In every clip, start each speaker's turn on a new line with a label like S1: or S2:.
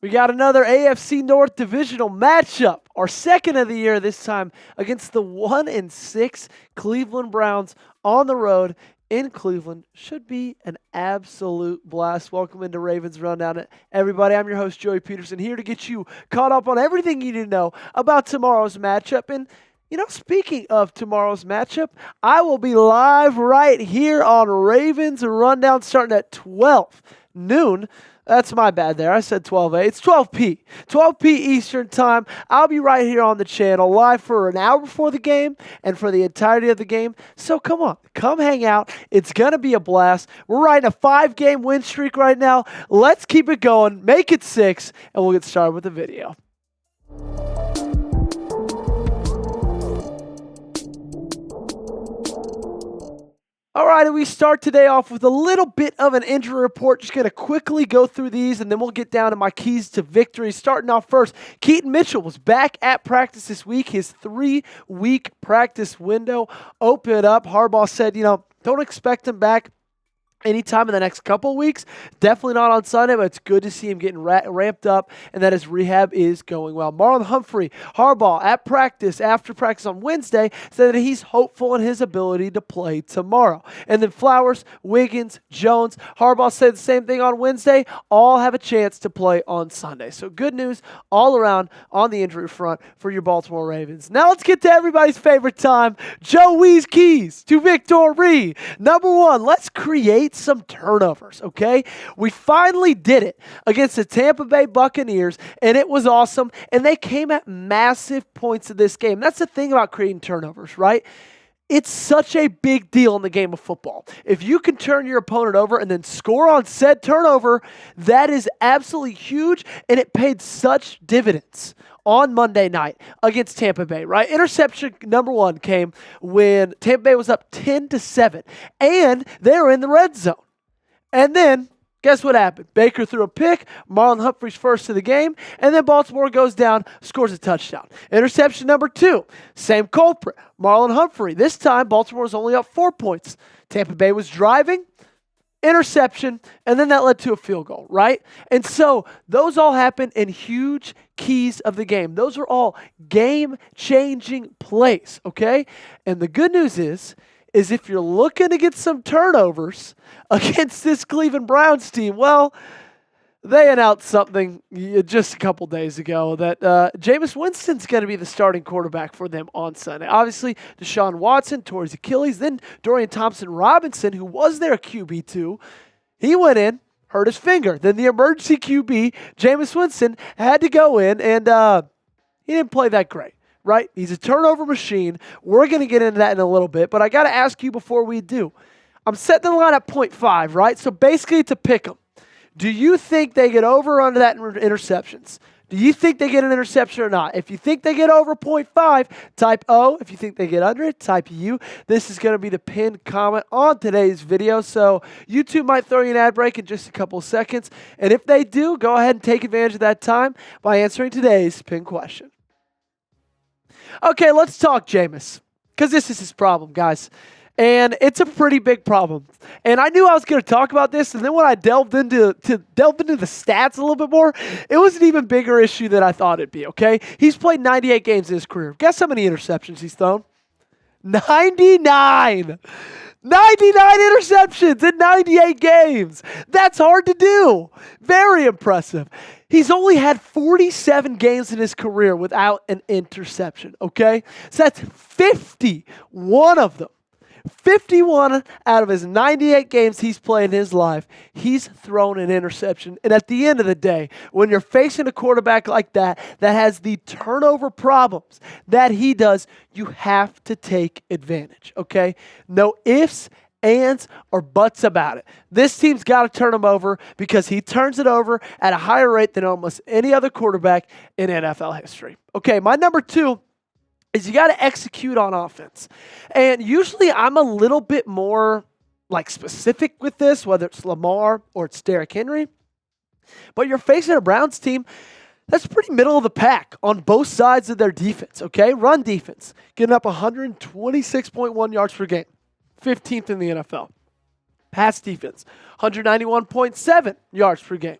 S1: We got another AFC North divisional matchup, our second of the year this time against the 1-6 Cleveland Browns on the road in Cleveland. Should be an absolute blast. Welcome into Ravens Rundown, everybody. I'm your host, Joey Petersen, here to get you caught up on everything you need to know about tomorrow's matchup. And, speaking of tomorrow's matchup, I will be live right here on Ravens Rundown starting at 12 noon. That's my bad there. I said 12A. It's 12P. 12P Eastern Time. I'll be right here on the channel live for an hour before the game and for the entirety of the game. So come on. Come hang out. It's going to be a blast. We're riding a 5-game win streak right now. Let's keep it going. Make it 6, and we'll get started with the video. All right, and we start today off with a little bit of an injury report. Just going to quickly go through these, and then we'll get down to my keys to victory. Starting off first, Keaton Mitchell was back at practice this week. His 3-week practice window opened up. Harbaugh said, don't expect him back anytime in the next couple of weeks. Definitely not on Sunday, but it's good to see him getting ramped up and that his rehab is going well. Marlon Humphrey, Harbaugh at practice, after practice on Wednesday, said that he's hopeful in his ability to play tomorrow. And then Flowers, Wiggins, Jones, Harbaugh said the same thing on Wednesday, all have a chance to play on Sunday. So good news all around on the injury front for your Baltimore Ravens. Now let's get to everybody's favorite time, Joey's keys to victory. Number 1, let's create some turnovers, okay? We finally did it against the Tampa Bay Buccaneers, and it was awesome, and they came at massive points of this game. That's the thing about creating turnovers, right? It's such a big deal in the game of football. If you can turn your opponent over and then score on said turnover, that is absolutely huge, and it paid such dividends on Monday night against Tampa Bay, right? Interception number 1 came when Tampa Bay was up 10-7, and they were in the red zone. And then, guess what happened? Baker threw a pick, Marlon Humphrey's first of the game, and then Baltimore goes down, scores a touchdown. Interception number 2, same culprit, Marlon Humphrey. This time, Baltimore was only up 4 points. Tampa Bay was driving, interception, and then that led to a field goal, right? And so those all happened in huge keys of the game. Those are all game-changing plays, okay? And the good news is if you're looking to get some turnovers against this Cleveland Browns team, well, they announced something just a couple days ago that Jameis Winston's going to be the starting quarterback for them on Sunday. Obviously, Deshaun Watson tore his Achilles. Then Dorian Thompson-Robinson, who was their QB2, he went in, hurt his finger. Then the emergency QB, Jameis Winston, had to go in, and he didn't play that great, right? He's a turnover machine. We're going to get into that in a little bit, but I got to ask you before we do. I'm setting the line at 0.5, right? So basically, it's a pick 'em. Do you think they get over or under that interceptions? Do you think they get an interception or not? If you think they get over 0.5, type O. If you think they get under it, type U. This is going to be the pinned comment on today's video. So YouTube might throw you an ad break in just a couple of seconds. And if they do, go ahead and take advantage of that time by answering today's pinned question. Okay, let's talk Jameis, because this is his problem, guys. And it's a pretty big problem. And I knew I was going to talk about this, and then when I delved into the stats a little bit more, it was an even bigger issue than I thought it'd be, okay? He's played 98 games in his career. Guess how many interceptions he's thrown? 99! 99 interceptions in 98 games. That's hard to do. Very impressive. He's only had 47 games in his career without an interception, okay? So that's 51 of them. 51 out of his 98 games he's played in his life, he's thrown an interception. And at the end of the day, when you're facing a quarterback like that has the turnover problems that he does, you have to take advantage, okay? No ifs, ands, or buts about it. This team's got to turn him over because he turns it over at a higher rate than almost any other quarterback in NFL history. Okay, my number 2 is you got to execute on offense. And usually I'm a little bit more specific with this, whether it's Lamar or it's Derrick Henry. But you're facing a Browns team that's pretty middle of the pack on both sides of their defense, okay? Run defense, getting up 126.1 yards per game, 15th in the NFL. Pass defense, 191.7 yards per game,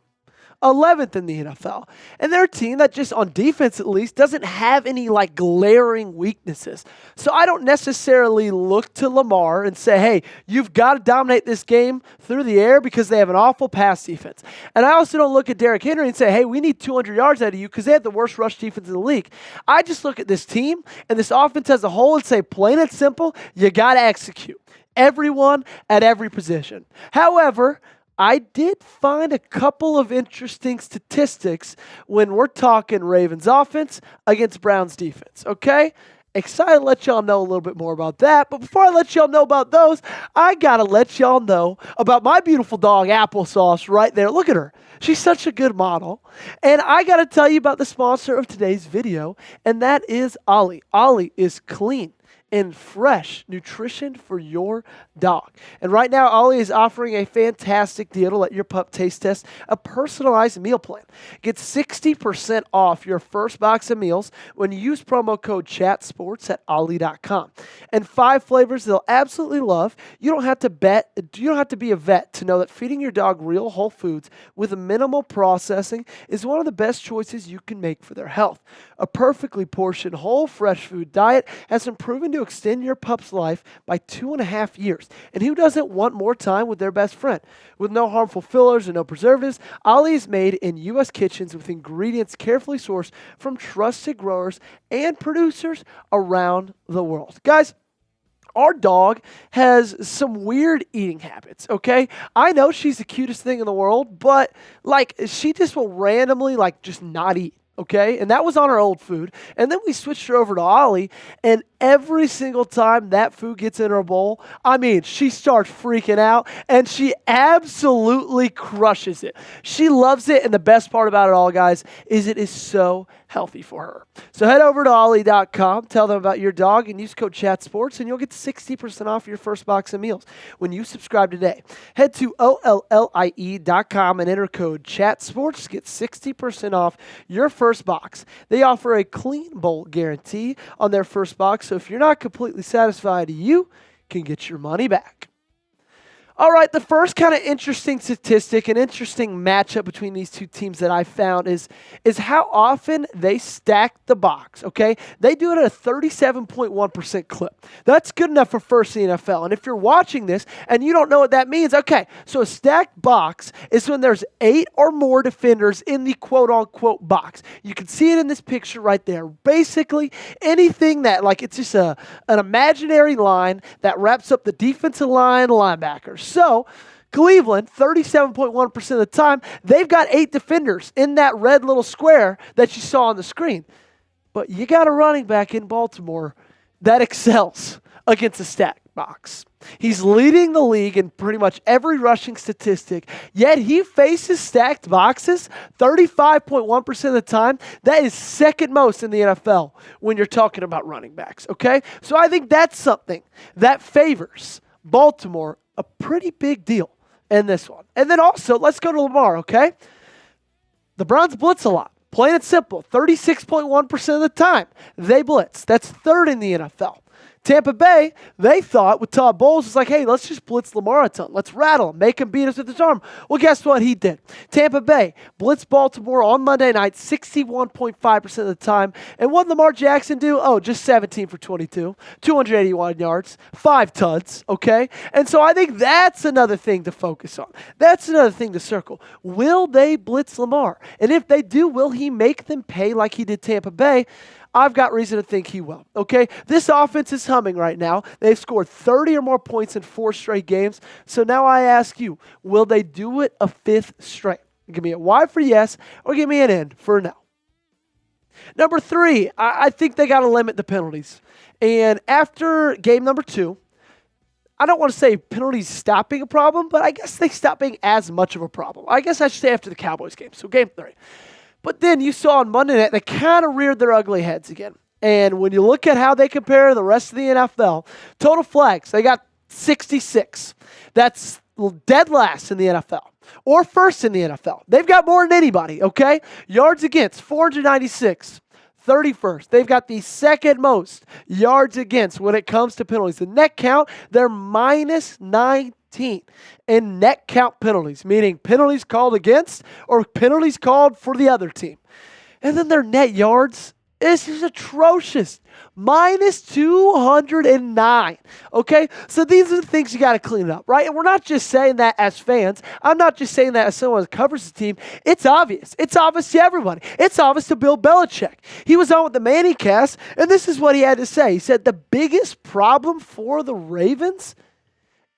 S1: 11th in the NFL. And they're a team that just on defense at least doesn't have any like glaring weaknesses. So I don't necessarily look to Lamar and say, hey, you've got to dominate this game through the air because they have an awful pass defense. And I also don't look at Derrick Henry and say, hey, we need 200 yards out of you because they have the worst rush defense in the league. I just look at this team and this offense as a whole and say, plain and simple, you got to execute. Everyone at every position. However, I did find a couple of interesting statistics when we're talking Ravens offense against Browns defense, okay? Excited to let y'all know a little bit more about that. But before I let y'all know about those, I got to let y'all know about my beautiful dog, Applesauce, right there. Look at her. She's such a good model. And I got to tell you about the sponsor of today's video, and that is Ollie. Ollie is clean and fresh nutrition for your dog. And right now, Ollie is offering a fantastic deal to let your pup taste test a personalized meal plan. Get 60% off your first box of meals when you use promo code CHATSPORTS at ollie.com. And 5 flavors they'll absolutely love. You don't have to be a vet to know that feeding your dog real whole foods with minimal processing is one of the best choices you can make for their health. A perfectly portioned whole fresh food diet has been proven to extend your pup's life by 2.5 years. And who doesn't want more time with their best friend? With no harmful fillers and no preservatives, Ollie is made in U.S. kitchens with ingredients carefully sourced from trusted growers and producers around the world. Guys, our dog has some weird eating habits, okay? I know she's the cutest thing in the world, but like she just will randomly like just not eat. Okay, and that was on our old food. And then we switched her over to Ollie, and every single time that food gets in her bowl, I mean, she starts freaking out, and she absolutely crushes it. She loves it, and the best part about it all, guys, is it is so healthy for her. So head over to ollie.com, tell them about your dog, and use code CHATSPORTS, and you'll get 60% off your first box of meals when you subscribe today. Head to ollie.com and enter code CHATSPORTS to get 60% off your first box. They offer a clean bowl guarantee on their first box, so if you're not completely satisfied, you can get your money back. All right, the first kind of interesting statistic, an interesting matchup between these two teams that I found is how often they stack the box, okay? They do it at a 37.1% clip. That's good enough for first in the NFL. And if you're watching this and you don't know what that means, okay, so a stacked box is when there's 8 or more defenders in the quote-unquote box. You can see it in this picture right there. Basically, anything that, like, it's just an imaginary line that wraps up the defensive line, linebackers. So, Cleveland, 37.1% of the time, they've got 8 defenders in that red little square that you saw on the screen. But you got a running back in Baltimore that excels against a stacked box. He's leading the league in pretty much every rushing statistic, yet he faces stacked boxes 35.1% of the time. That is second most in the NFL when you're talking about running backs, okay? So I think that's something that favors Baltimore a pretty big deal in this one. And then also, let's go to Lamar, okay? The Browns blitz a lot. Plain and simple, 36.1% of the time they blitz. That's third in the NFL. Tampa Bay, they thought with Todd Bowles, it's like, hey, let's just blitz Lamar a ton. Let's rattle him, make him beat us with his arm. Well, guess what he did? Tampa Bay blitzed Baltimore on Monday night 61.5% of the time. And what did Lamar Jackson do? Oh, just 17 for 22, 281 yards, 5 tuds, okay? And so I think that's another thing to focus on. That's another thing to circle. Will they blitz Lamar? And if they do, will he make them pay like he did Tampa Bay? I've got reason to think he will, okay? This offense is humming right now. They've scored 30 or more points in 4 straight games. So now I ask you, will they do it a 5th straight? Give me a Y for yes, or give me an N for no. Number 3, I think they got to limit the penalties. And after game number 2, I don't want to say penalties stop being a problem, but I guess they stop being as much of a problem. I guess I should say after the Cowboys game, so game 3. But then you saw on Monday night, they kind of reared their ugly heads again. And when you look at how they compare to the rest of the NFL, total flags, they got 66. That's dead last in the NFL. Or first in the NFL. They've got more than anybody, okay? Yards against, 496. 31st. They've got the second most yards against when it comes to penalties. The net count, they're minus 19 15 in net count penalties, meaning penalties called against or penalties called for the other team. And then their net yards is just atrocious. Minus 209. Okay? So these are the things you got to clean up, right? And we're not just saying that as fans. I'm not just saying that as someone who covers the team. It's obvious. It's obvious to everybody. It's obvious to Bill Belichick. He was on with the Manning cast, and this is what he had to say. He said the biggest problem for the Ravens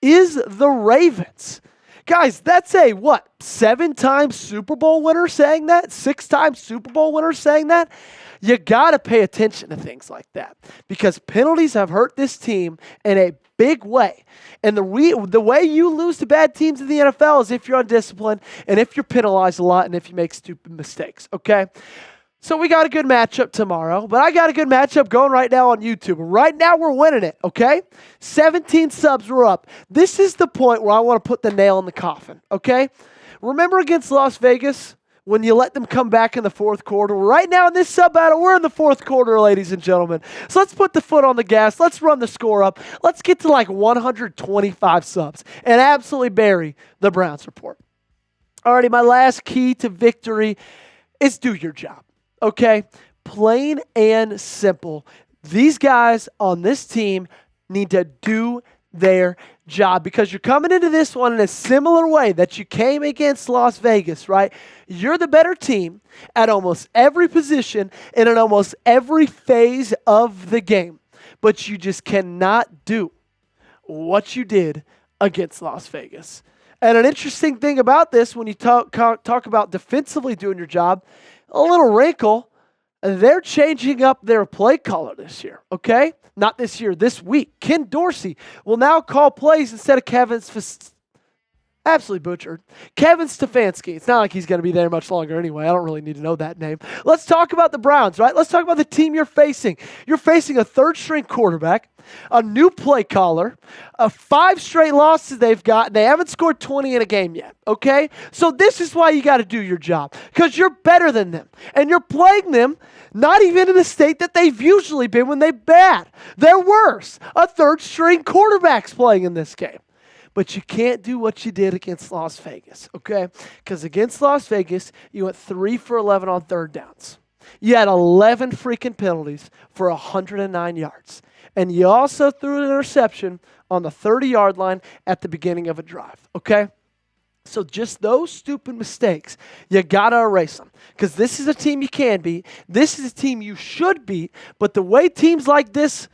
S1: is the Ravens. Guys, that's a, 7-time Super Bowl winner saying that? 6-time Super Bowl winner saying that? You got to pay attention to things like that because penalties have hurt this team in a big way. And the way you lose to bad teams in the NFL is if you're undisciplined and if you're penalized a lot and if you make stupid mistakes, okay? So we got a good matchup tomorrow, but I got a good matchup going right now on YouTube. Right now we're winning it, okay? 17 subs, we're up. This is the point where I want to put the nail in the coffin, okay? Remember against Las Vegas when you let them come back in the fourth quarter? Right now in this sub battle, we're in the fourth quarter, ladies and gentlemen. So let's put the foot on the gas. Let's run the score up. Let's get to like 125 subs and absolutely bury the Browns report. Alrighty, my last key to victory is do your job. Okay, plain and simple. These guys on this team need to do their job because you're coming into this one in a similar way that you came against Las Vegas, right? You're the better team at almost every position and in almost every phase of the game, but you just cannot do what you did against Las Vegas. And an interesting thing about this, when you talk about defensively doing your job, a little wrinkle, they're changing up their play caller this year, okay? Not this year, this week. Ken Dorsey will now call plays instead of absolutely butchered. Kevin Stefanski. It's not like he's going to be there much longer anyway. I don't really need to know that name. Let's talk about the Browns, right? Let's talk about the team you're facing. You're facing a third-string quarterback, a new play caller, 5 straight losses they've got. They haven't scored 20 in a game yet, okay? So this is why you got to do your job because you're better than them. And you're playing them not even in the state that they've usually been when they're bad. They're worse. A third-string quarterback's playing in this game. But you can't do what you did against Las Vegas, okay? Because against Las Vegas, you went 3 for 11 on third downs. You had 11 freaking penalties for 109 yards. And you also threw an interception on the 30-yard line at the beginning of a drive, okay? So just those stupid mistakes, you got to erase them. Because this is a team you can beat. This is a team you should beat. But the way teams like this,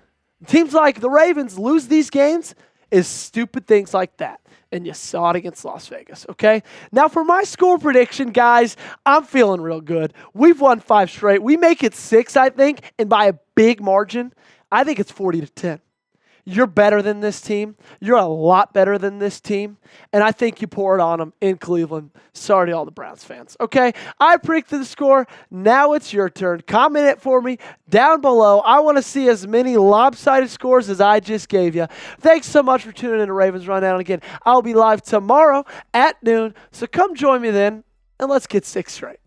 S1: teams like the Ravens lose these games is stupid things like that. And you saw it against Las Vegas, okay? Now for my score prediction, guys, I'm feeling real good. We've won 5 straight. We make it 6, I think, and by a big margin. I think it's 40-10. You're better than this team. You're a lot better than this team. And I think you pour it on them in Cleveland. Sorry to all the Browns fans. Okay, I predicted the score. Now it's your turn. Comment it for me down below. I want to see as many lopsided scores as I just gave you. Thanks so much for tuning in to Ravens Rundown. Again, I'll be live tomorrow at noon. So come join me then, and let's get 6 straight.